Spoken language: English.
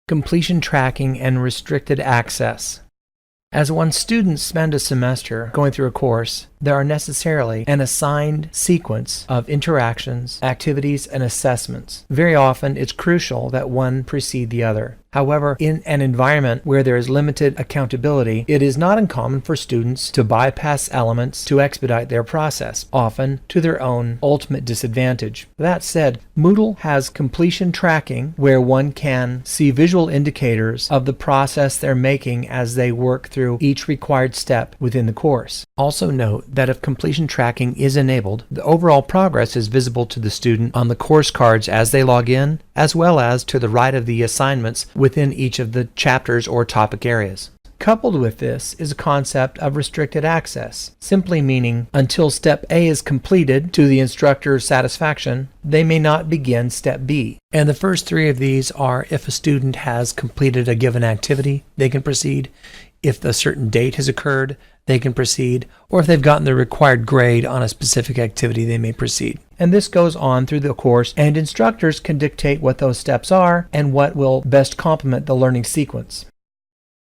Completion tracking and restricted access. As when students spend a semester going through a course, there are necessarily an assigned sequence of interactions, activities, and assessments. Very often, it's crucial that one precede the other. However, in an environment where there is limited accountability, it is not uncommon for students to bypass elements to expedite their process, often to their own ultimate disadvantage. That said, Moodle has completion tracking where one can see visual indicators of the process they're making as they work through each required step within the course. Also note that if completion tracking is enabled, the overall progress is visible to the student on the course cards as they log in, as well as to the right of the assignments within each of the chapters or topic areas. Coupled with this is a concept of restricted access, simply meaning until step A is completed to the instructor's satisfaction, they may not begin step B. And the first three of these are if a student has completed a given activity, they can proceed. If a certain date has occurred, they can proceed, or if they've gotten the required grade on a specific activity, they may proceed. And this goes on through the course, and instructors can dictate what those steps are and what will best complement the learning sequence.